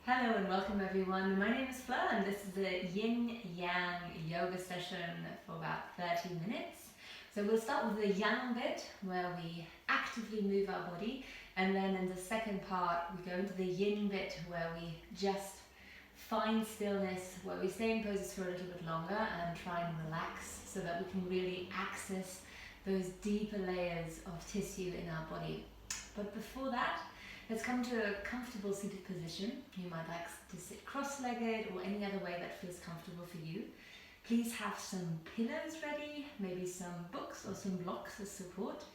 Hello and welcome everyone. My name is Fleur and this is a yin yang yoga session for about 30 minutes. So we'll start with the yang bit where we actively move our body, and then in the second part we go into the yin bit where we just find stillness, where we stay in poses for a little bit longer and try and relax so that we can really access those deeper layers of tissue in our body. But before that, let's come to a comfortable seated position. You might like to sit cross-legged or any other way that feels comfortable for you. Please have some pillows ready, maybe some books or some blocks as support.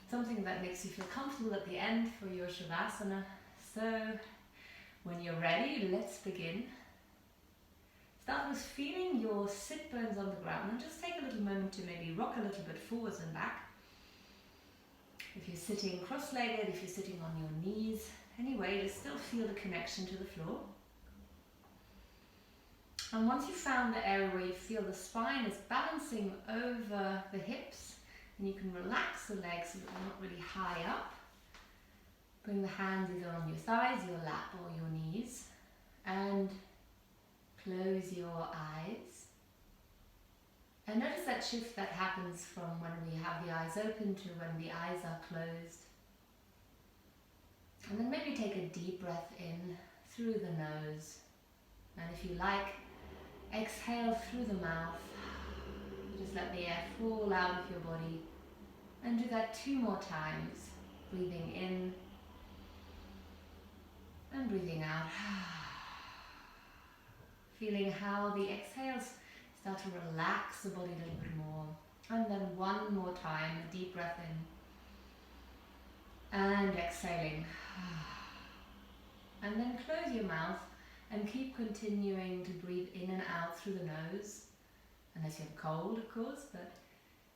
Something that makes you feel comfortable at the end for your Shavasana. So, when you're ready, let's begin. Start with feeling your sit bones on the ground and just take a little moment to maybe rock a little bit forwards and back. If you're sitting cross-legged, if you're sitting on your knees, anyway, just still feel the connection to the floor. And once you've found the area where you feel the spine is balancing over the hips, and you can relax the legs so that they're not really high up. Bring the hands either on your thighs, your lap, or your knees, and close your eyes. And notice that shift that happens from when we have the eyes open to when the eyes are closed. And then maybe take a deep breath in through the nose. And if you like, exhale through the mouth. Just let the air fall out of your body. And do that 2 more times. Breathing in and breathing out. Feeling how the exhales start to relax the body a little bit more. And then 1 more time, a deep breath in. And exhaling. And then close your mouth and keep continuing to breathe in and out through the nose. Unless you're cold, of course, but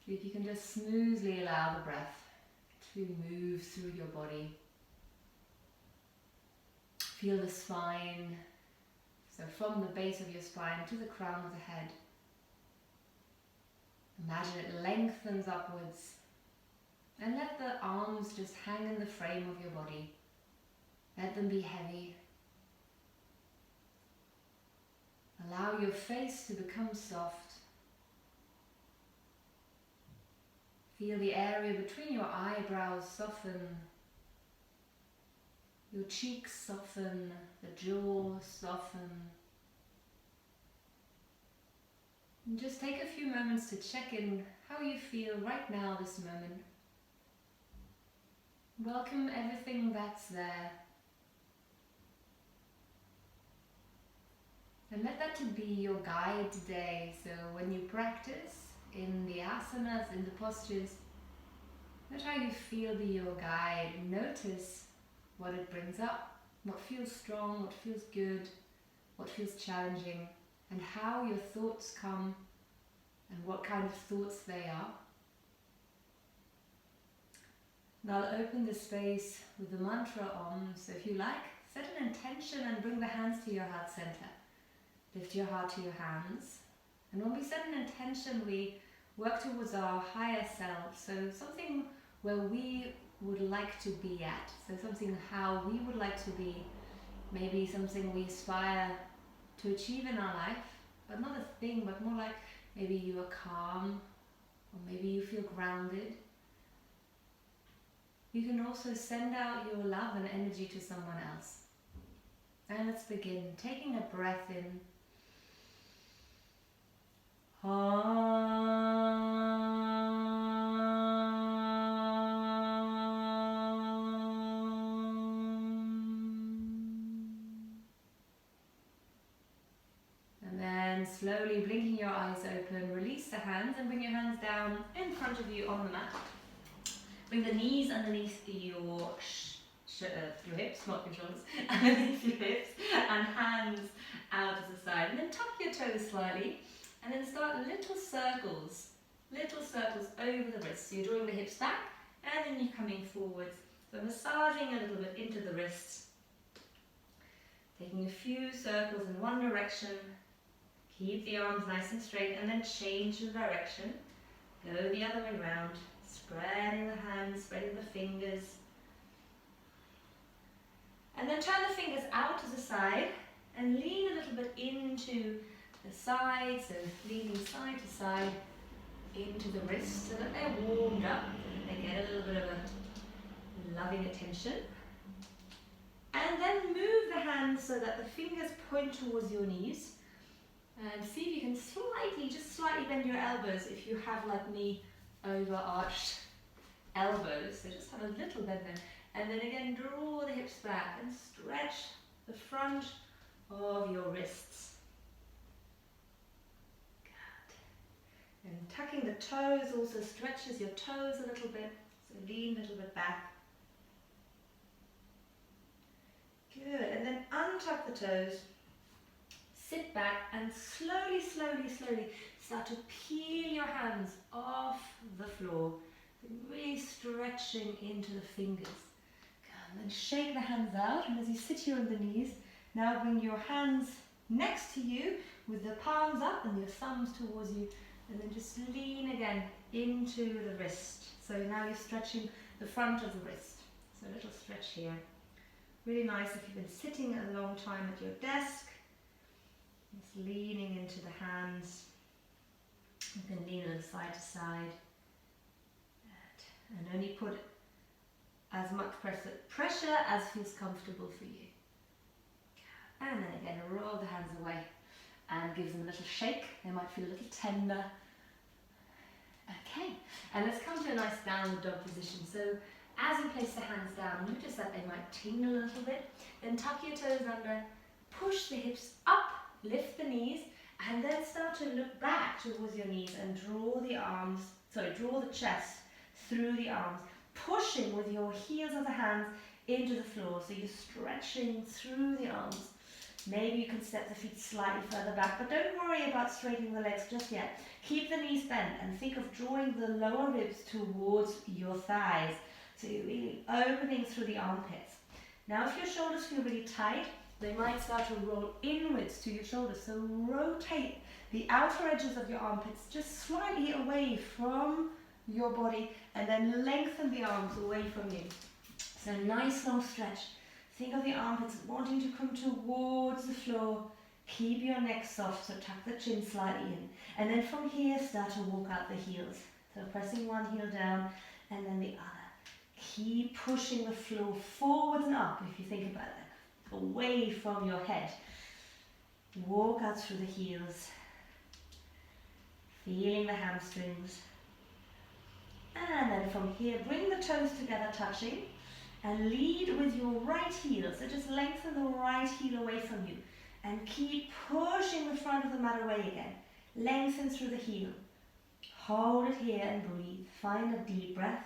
if you can just smoothly allow the breath to move through your body. Feel the spine. So from the base of your spine to the crown of the head. Imagine it lengthens upwards, and let the arms just hang in the frame of your body. Let them be heavy. Allow your face to become soft. Feel the area between your eyebrows soften. Your cheeks soften, the jaw soften. And just take a few moments to check in how you feel right now, this moment. Welcome everything that's there. And let that to be your guide today. So when you practice in the asanas, in the postures, let how you feel be your guide. Notice what it brings up, what feels strong, what feels good, what feels challenging, and how your thoughts come and what kind of thoughts they are. And I'll open the space with the mantra Om. So if you like, set an intention and bring the hands to your heart center. Lift your heart to your hands. And when we set an intention, we work towards our higher self. So something where we would like to be at. So something how we would like to be. Maybe something we aspire to achieve in our life. But not a thing, but more like maybe you are calm, or maybe you feel grounded. You can also send out your love and energy to someone else. And let's begin. Taking a breath in. Slowly blinking your eyes open, release the hands and bring your hands down in front of you on the mat. Bring the knees underneath your hips, not your shoulders, underneath your hips, and hands out to the side. And then tuck your toes slightly, and then start little circles over the wrists. So you're drawing the hips back, and then you're coming forwards. So massaging a little bit into the wrists. Taking a few circles in one direction. Keep the arms nice and straight and then change the direction. Go the other way around. Spreading the hands, spreading the fingers. And then turn the fingers out to the side. side and lean a little bit into the side, so leaning side to side into the wrists so that they're warmed up, so that they get a little bit of a loving attention. And then move the hands so that the fingers point towards your knees. And see if you can just slightly bend your elbows if you have, like me, overarched elbows. So just have a little bend there. And then again, draw the hips back and stretch the front of your wrists. Good. And tucking the toes also stretches your toes a little bit. So lean a little bit back. Good. And then untuck the toes. Sit back and slowly, slowly, slowly start to peel your hands off the floor. Really stretching into the fingers. And then shake the hands out, and as you sit here on the knees, now bring your hands next to you with the palms up and your thumbs towards you, and then just lean again into the wrist. So now you're stretching the front of the wrist. So a little stretch here. Really nice if you've been sitting a long time at your desk. Just leaning into the hands. You can lean a little side to side. And only put as much pressure as feels comfortable for you. And then again, roll the hands away and give them a little shake. They might feel a little tender. Okay, and let's come to a nice downward dog position. So as you place the hands down, notice that they might tingle a little bit. Then tuck your toes under, push the hips up, lift the knees, and then start to look back towards your knees and draw the chest through the arms, pushing with your heels of the hands into the floor. So you're stretching through the arms. Maybe you can step the feet slightly further back, but don't worry about straightening the legs just yet. Keep the knees bent and think of drawing the lower ribs towards your thighs. So you're really opening through the armpits. Now if your shoulders feel really tight, they might start to roll inwards to your shoulders. So rotate the outer edges of your armpits just slightly away from your body, and then lengthen the arms away from you. So nice long stretch. Think of the armpits wanting to come towards the floor. Keep your neck soft, so tuck the chin slightly in. And then from here, start to walk out the heels. So pressing one heel down and then the other. Keep pushing the floor forwards and up, if you think about it, away from your head. Walk out through the heels. Feeling the hamstrings. And then from here, bring the toes together, touching, and lead with your right heel. So just lengthen the right heel away from you. And keep pushing the front of the mat away again. Lengthen through the heel. Hold it here and breathe. Find a deep breath.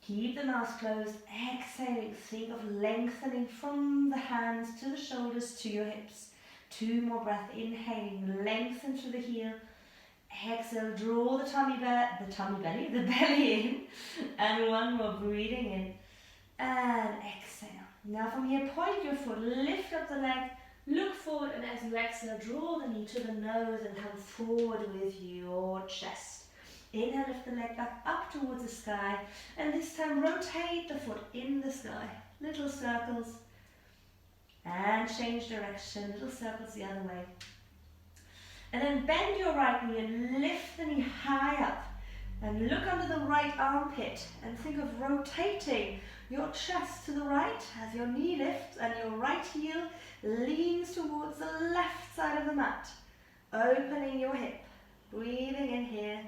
Keep the mouth closed. Exhaling. Think of lengthening from the hands to the shoulders to your hips. 2 more breaths. Inhaling. Lengthen through the heel. Exhale, draw the belly in, and 1 more, breathing in, and exhale. Now from here, point your foot, lift up the leg, look forward, and as you exhale, draw the knee to the nose and come forward with your chest. Inhale, lift the leg back up towards the sky, and this time rotate the foot in the sky, little circles, and change direction, little circles the other way. And then bend your right knee and lift the knee high up. And look under the right armpit and think of rotating your chest to the right as your knee lifts and your right heel leans towards the left side of the mat. Opening your hip, breathing in here.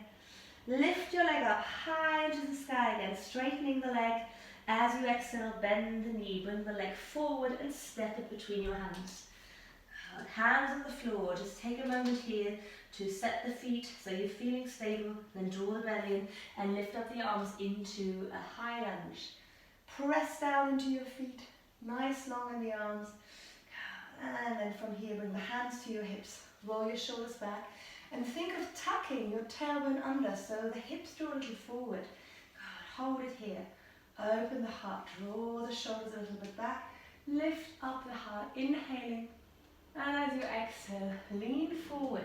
Lift your leg up high into the sky again, straightening the leg. As you exhale, bend the knee, bring the leg forward and step it between your hands. Hands on the floor, just take a moment here to set the feet so you're feeling stable, then draw the belly in and lift up the arms into a high lunge. Press down into your feet, nice long in the arms, and then from here bring the hands to your hips, roll your shoulders back and think of tucking your tailbone under so the hips draw a little forward. Hold it here, open the heart, draw the shoulders a little bit back, lift up the heart, inhaling. And as you exhale, lean forward.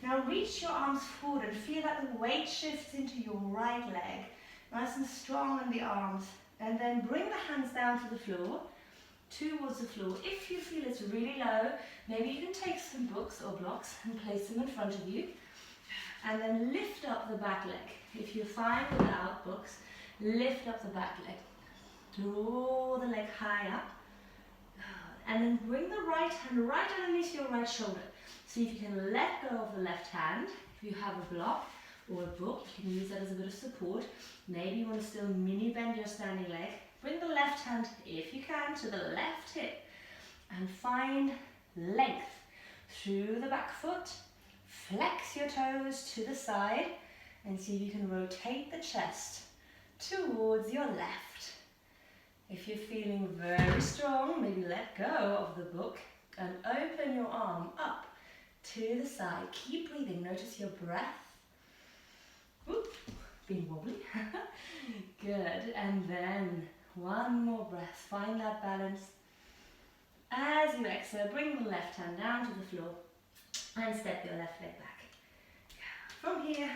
Now reach your arms forward and feel that the weight shifts into your right leg. Nice and strong in the arms. And then bring the hands down to the floor. towards the floor. If you feel it's really low, maybe you can take some books or blocks and place them in front of you. And then lift up the back leg. If you're fine without books, lift up the back leg. Draw the leg high up. And then bring the right hand right underneath your right shoulder. See if you can let go of the left hand. If you have a block or a book, you can use that as a bit of support. Maybe you want to still mini bend your standing leg. Bring the left hand, if you can, to the left hip. And find length through the back foot. Flex your toes to the side. And see if you can rotate the chest towards your left. If you're feeling very strong, maybe let go of the book and open your arm up to the side. Keep breathing. Notice your breath. Oop, being wobbly. Good. And then one more breath. Find that balance. As you exhale, bring the left hand down to the floor and step your left leg back. From here,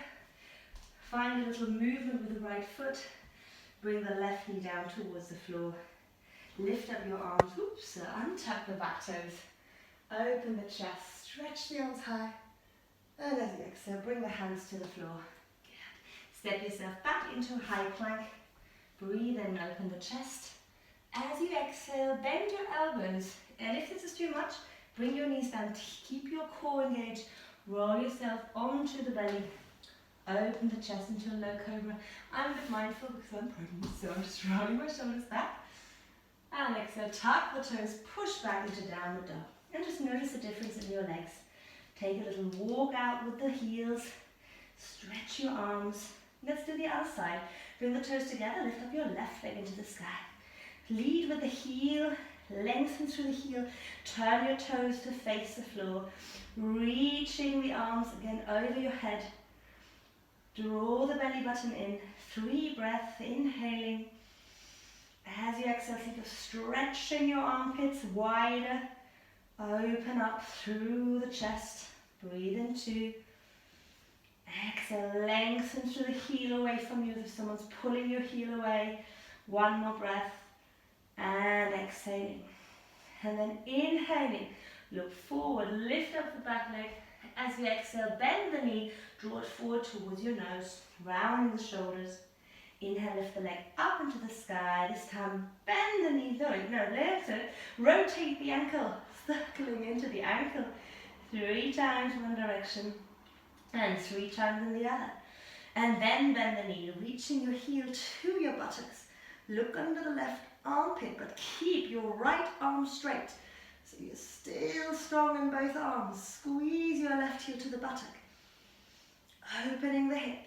find a little movement with the right foot. Bring the left knee down towards the floor. Lift up your arms. Oops, untuck the back toes. Open the chest. Stretch the arms high. And as you exhale, bring the hands to the floor. Good. Step yourself back into a high plank. Breathe in, open the chest. As you exhale, bend your elbows. And if this is too much, bring your knees down. Keep your core engaged. Roll yourself onto the belly. Open the chest into a low cobra. I'm a bit mindful because I'm pregnant, so I'm just rolling my shoulders back. And exhale, tuck the toes, push back into downward dog. And just notice the difference in your legs. Take a little walk out with the heels. Stretch your arms. Let's do the other side. Bring the toes together, lift up your left leg into the sky. Lead with the heel, lengthen through the heel. Turn your toes to face the floor. Reaching the arms again over your head. Draw the belly button in. 3 breaths, inhaling. As you exhale, think of stretching your armpits wider. Open up through the chest. Breathe in 2. Exhale, lengthen through the heel away from you as if someone's pulling your heel away. 1 more breath. And exhaling. And then inhaling. Look forward, lift up the back leg. As you exhale, bend the knee, draw it forward towards your nose, rounding the shoulders. Inhale, lift the leg up into the sky. This time, bend the knee, lengthen, rotate the ankle, circling into the ankle. 3 times in one direction, and 3 times in the other. And then bend the knee, reaching your heel to your buttocks. Look under the left armpit, but keep your right arm straight. So you're still strong in both arms. Squeeze your left heel to the buttock. Opening the hip.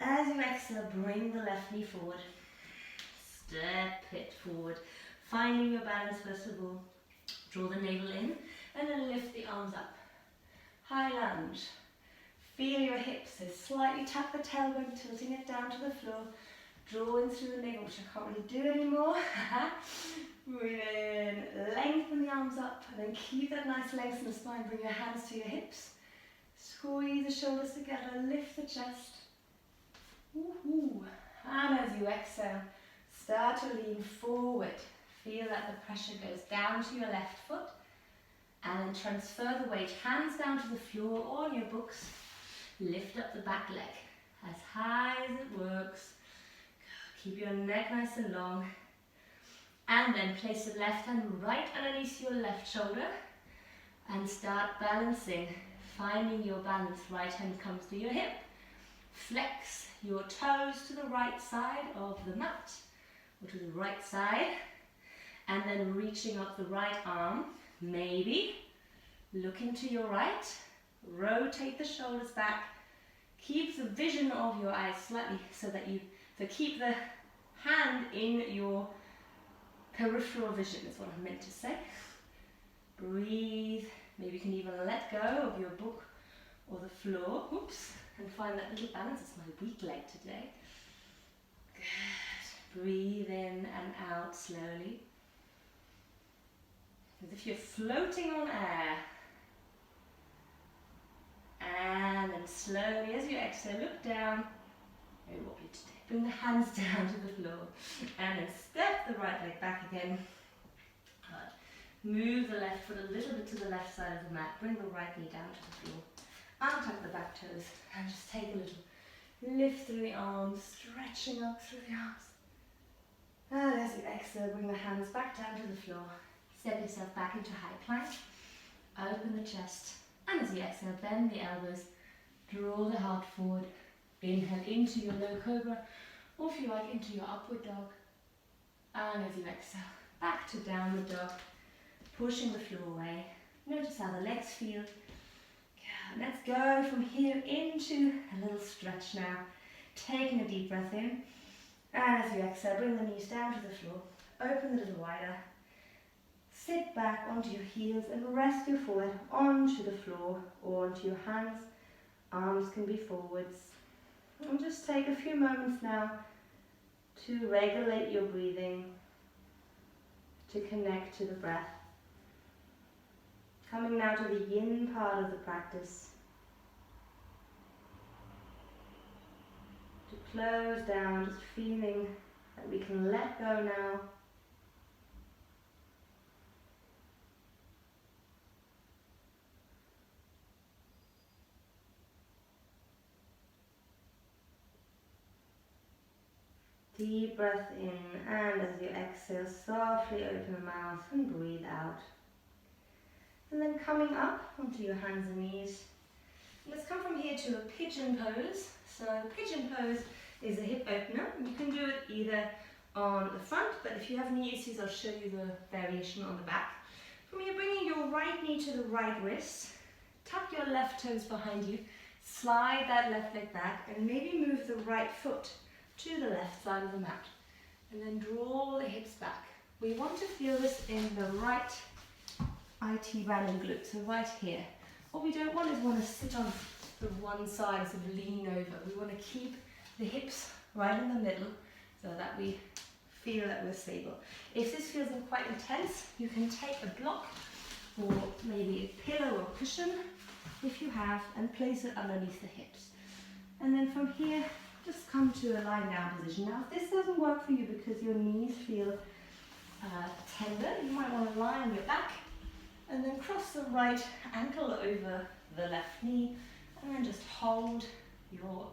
As you exhale, bring the left knee forward. Step it forward. Finding your balance first of all. Draw the navel in and then lift the arms up. High lunge. Feel your hips. So slightly tuck the tailbone, tilting it down to the floor. Draw in through the navel, which I can't really do anymore. Breathe in, lengthen the arms up, and then keep that nice length in the spine. Bring your hands to your hips. Squeeze the shoulders together, lift the chest. Woohoo. And as you exhale, start to lean forward. Feel that the pressure goes down to your left foot. And then transfer the weight, hands down to the floor or on your books. Lift up the back leg as high as it works. Keep your neck nice and long. And then place the left hand right underneath your left shoulder and start balancing. Finding your balance, right hand comes to your hip. Flex your toes to the right side of the mat, or to the right side. And then reaching up the right arm, maybe looking to your right. Rotate the shoulders back. Keep the vision of your eyes slightly so keep the hand in your peripheral vision is what I meant to say. Breathe. Maybe you can even let go of your book or the floor. Oops. And find that little balance. It's my weak leg today. Good. Breathe in and out slowly. As if you're floating on air. And then slowly as you exhale, look down. Very wobbly today. Bring the hands down to the floor. And then step the right leg back again. Move the left foot a little bit to the left side of the mat. Bring the right knee down to the floor. Untuck the back toes and just take a little lift through the arms, stretching up through the arms. And as you exhale, bring the hands back down to the floor. Step yourself back into high plank. Open the chest. And as you exhale, bend the elbows. Draw the heart forward. Inhale into your low cobra, or if you like, into your upward dog. And as you exhale, back to downward dog, pushing the floor away. Notice how the legs feel. Let's go from here into a little stretch now. Taking a deep breath in. And as you exhale, bring the knees down to the floor. Open a little wider. Sit back onto your heels and rest your forehead onto the floor or onto your hands. Arms can be forwards. And just take a few moments now to regulate your breathing, to connect to the breath. Coming now to the yin part of the practice. To close down, just feeling that we can let go now. Deep breath in, and as you exhale, softly open the mouth and breathe out. And then coming up onto your hands and knees. Let's come from here to a pigeon pose. So pigeon pose is a hip opener. You can do it either on the front, but if you have knee issues, I'll show you the variation on the back. From here, bringing your right knee to the right wrist. Tuck your left toes behind you. Slide that left leg back and maybe move the right foot to the left side of the mat. And then draw the hips back. We want to feel this in the right IT band and glute, so right here. What we don't want to sit on the one side and sort of lean over. We want to keep the hips right in the middle so that we feel that we're stable. If this feels quite intense, you can take a block or maybe a pillow or cushion if you have and place it underneath the hips. And then from here, just come to a lying down position. Now, if this doesn't work for you because your knees feel tender, you might want to lie on your back and then cross the right ankle over the left knee and then just hold your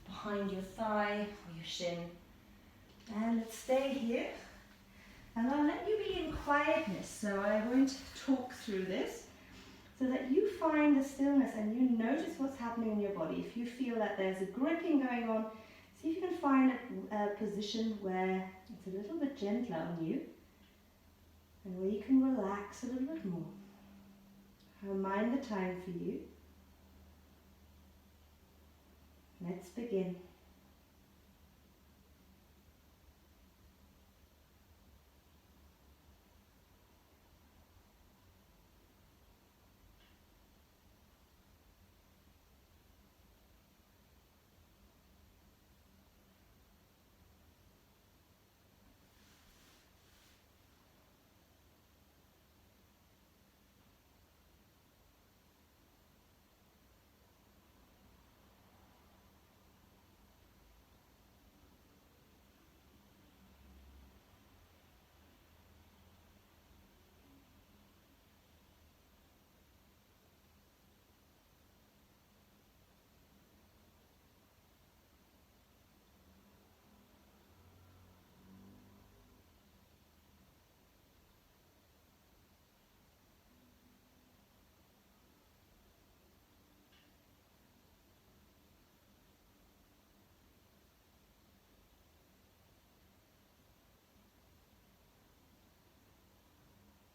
behind your thigh or your shin. And let's stay here. And I'll let you be in quietness, so I won't talk through this, so that you find the stillness and you notice what's happening in your body. If you feel that there's a gripping going on, see if you can find a position where it's a little bit gentler on you and where you can relax a little bit more. I'll mind the time for you. Let's begin.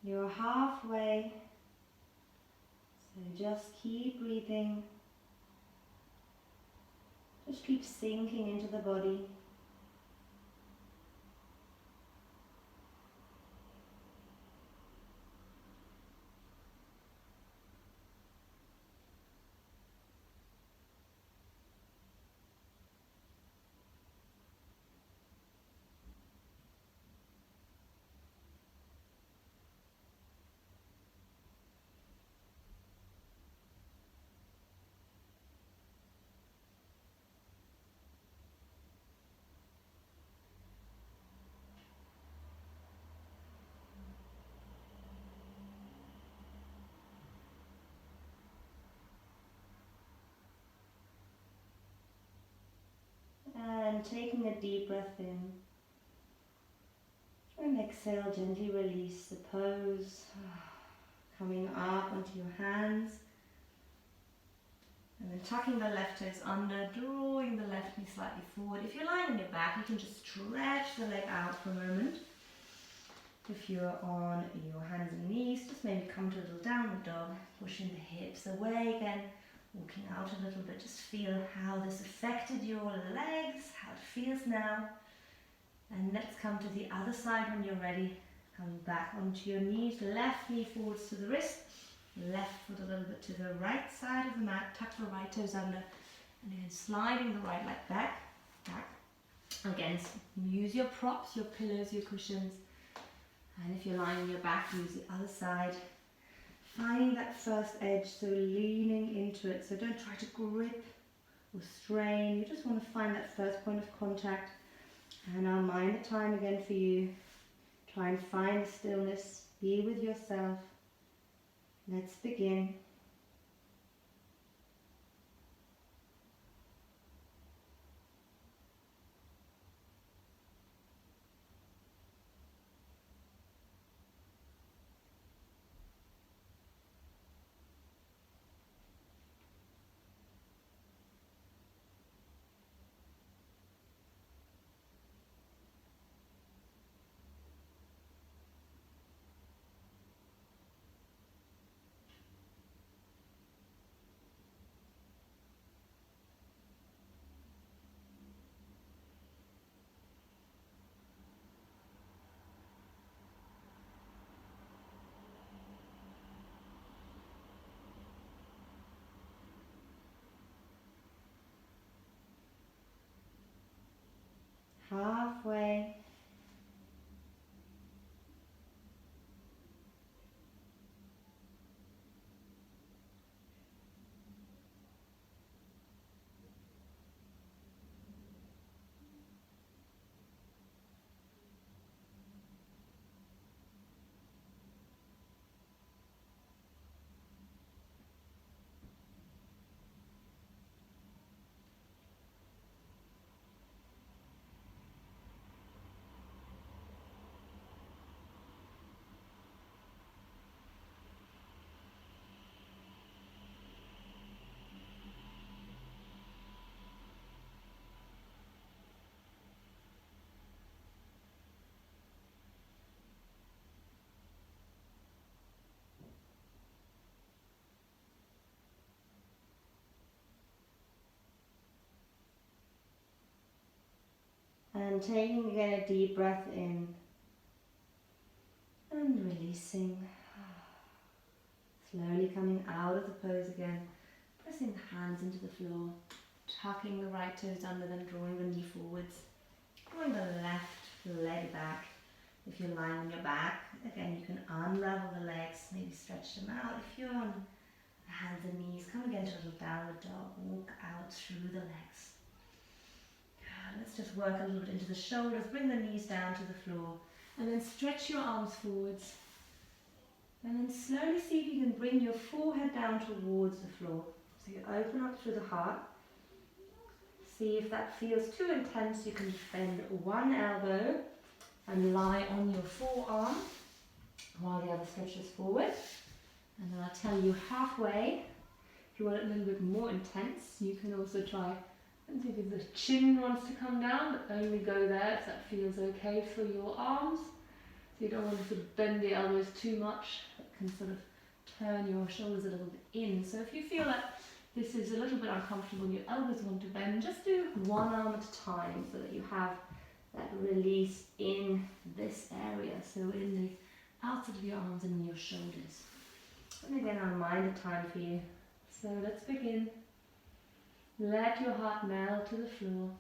You're halfway, so just keep breathing. Just keep sinking into the body. And taking a deep breath in. And exhale, gently release the pose. Coming up onto your hands. And then tucking the left toes under, drawing the left knee slightly forward. If you're lying on your back, you can just stretch the leg out for a moment. If you're on your hands and knees, just maybe come to a little downward dog, pushing the hips away again, walking out a little bit. Just feel how this affected your legs, how it feels now. And let's come to the other side when you're ready. Coming back onto your knees, left knee forwards to the wrist, left foot a little bit to the right side of the mat, tuck the right toes under, and then sliding the right leg back. Again, use your props, your pillows, your cushions. And if you're lying on your back, use the other side. Finding that first edge, so leaning into it. So don't try to grip or strain. You just want to find that first point of contact. And I'll mind the time again for you. Try and find the stillness. Be with yourself. Let's begin. Halfway. And taking again a deep breath in and releasing. Slowly coming out of the pose again, pressing the hands into the floor, tucking the right toes under, then drawing the knee forwards, drawing the left leg back. If you're lying on your back, again you can unravel the legs, maybe stretch them out. If you're on the hands and knees, come again to a little downward dog, walk out through the legs. Let's just work a little bit into the shoulders, bring the knees down to the floor, and then stretch your arms forwards. And then slowly see if you can bring your forehead down towards the floor. So you open up through the heart. See if that feels too intense, you can bend one elbow and lie on your forearm while the other stretches forward. And then I'll tell you halfway. If you want it a little bit more intense, you can also try and see if the chin wants to come down, but only go there if that feels okay for your arms. So you don't want to sort of bend the elbows too much. It can sort of turn your shoulders a little bit in. So if you feel that this is a little bit uncomfortable and your elbows want to bend, just do one arm at a time so that you have that release in this area. So in the outside of your arms and in your shoulders. And again, I'll mind the time for you. So let's begin. Let your heart melt to the floor.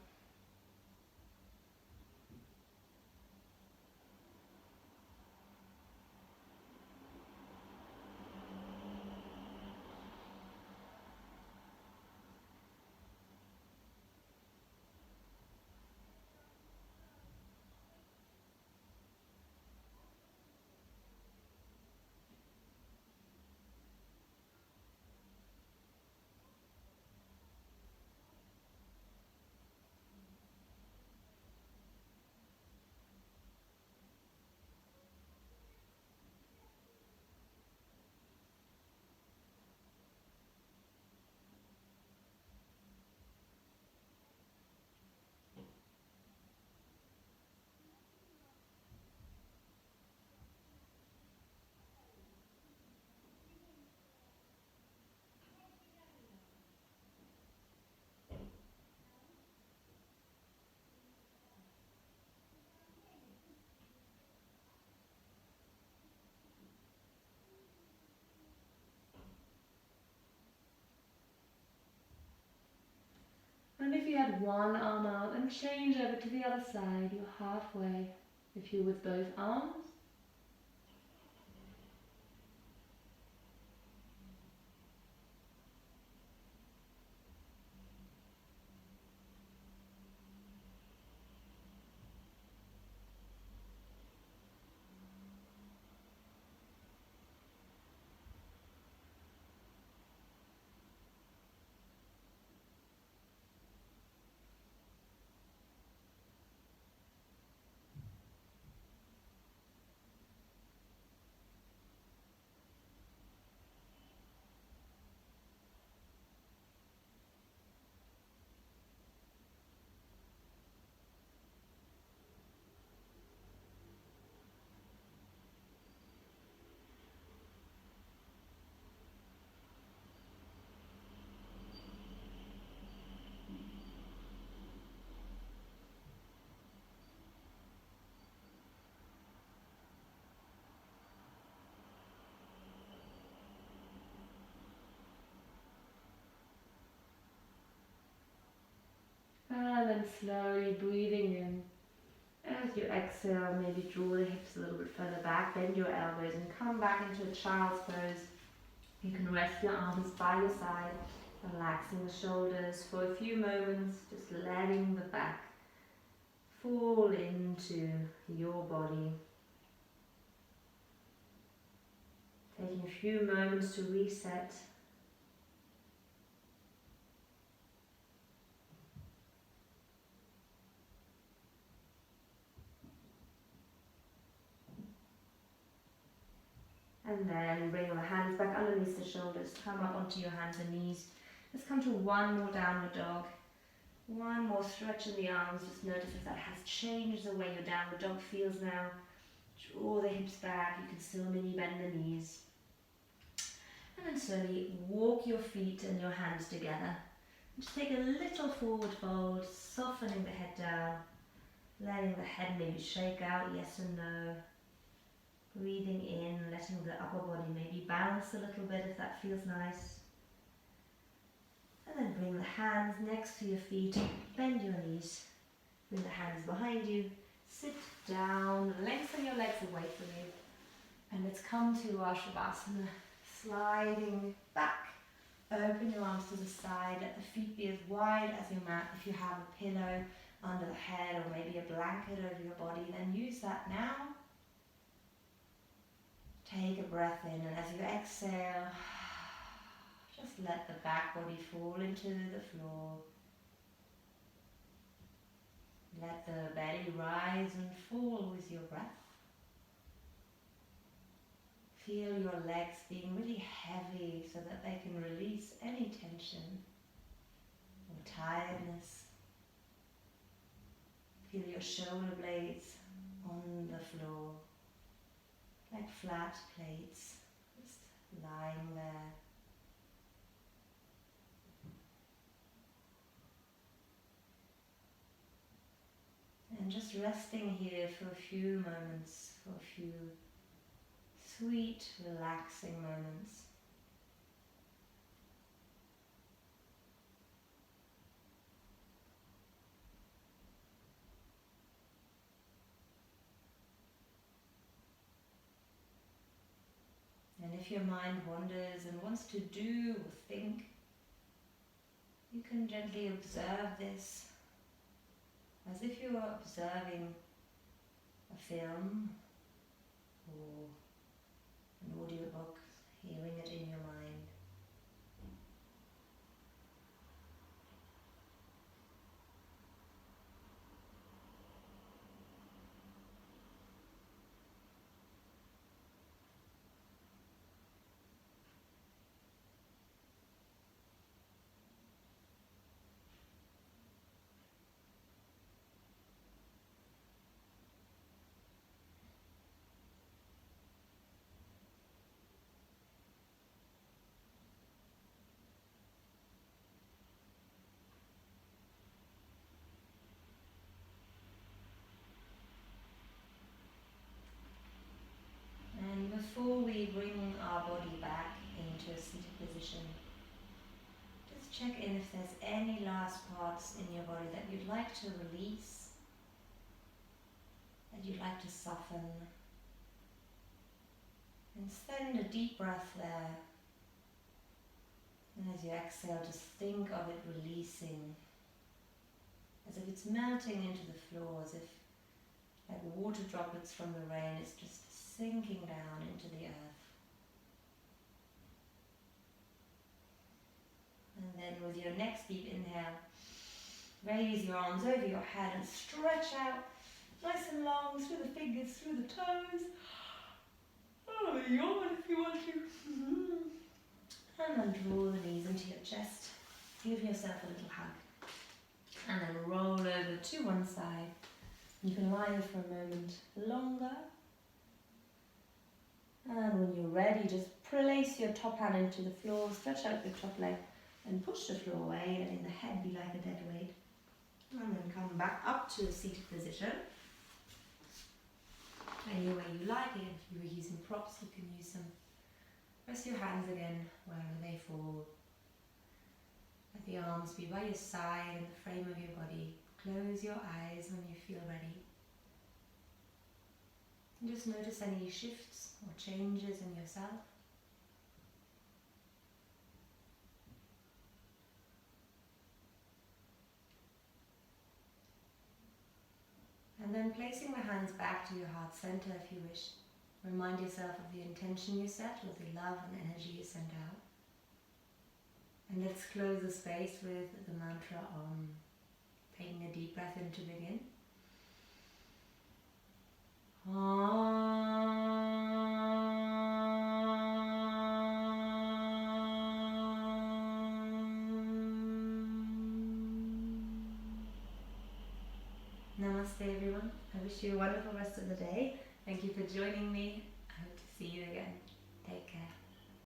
one arm out and change over to the other side. You're halfway. If you're with both arms, and then slowly breathing in. As you exhale, maybe draw the hips a little bit further back, bend your elbows and come back into a child's pose. You can rest your arms by your side, relaxing the shoulders for a few moments, just letting the back fall into your body. Taking a few moments to reset. And then bring the hands back underneath the shoulders, come up onto your hands and knees. Let's come to one more downward dog. One more stretch in the arms. Just notice if that has changed the way your downward dog feels now. Draw the hips back. You can still mini bend the knees. And then slowly walk your feet and your hands together. Just take a little forward fold, softening the head down, letting the head maybe shake out, yes and no. Breathing in, letting the upper body maybe bounce a little bit if that feels nice. And then bring the hands next to your feet, bend your knees, bring the hands behind you, sit down, lengthen your legs away from you. And let's come to our Shavasana, sliding back. Open your arms to the side, let the feet be as wide as your mat. If you have a pillow under the head or maybe a blanket over your body, then use that now. Take a breath in, and as you exhale, just let the back body fall into the floor. Let the belly rise and fall with your breath. Feel your legs being really heavy so that they can release any tension or tiredness. Feel your shoulder blades on the floor, like flat plates, just lying there. And just resting here for a few moments, for a few sweet, relaxing moments. And if your mind wanders and wants to do or think, you can gently observe this as if you were observing a film or an audiobook, hearing it in your mind. And before we bring our body back into a seated position, just check in if there's any last parts in your body that you'd like to release, that you'd like to soften. And send a deep breath there. And as you exhale, just think of it releasing, as if it's melting into the floor, as if like water droplets from the rain, it's just sinking down into the earth. And then with your next deep inhale, raise your arms over your head and stretch out nice and long through the fingers, through the toes. Oh, yawn if you want to. And then draw the knees into your chest. Give yourself a little hug. And then roll over to one side. You can lie here for a moment longer. And when you're ready, just place your top hand into the floor, stretch out your top leg, and push the floor away, letting the head be like a dead weight. And then come back up to a seated position. Any way you like it. If you were using props, you can use some. Press your hands again wherever they fall. Let the arms be by your side and the frame of your body. Close your eyes when you feel ready. And just notice any shifts or changes in yourself. And then placing the hands back to your heart center if you wish. Remind yourself of the intention you set, with the love and energy you send out. And let's close the space with the mantra Om. Taking a deep breath in to begin. Namaste everyone. I wish you a wonderful rest of the day. Thank you for joining me. I hope to see you again.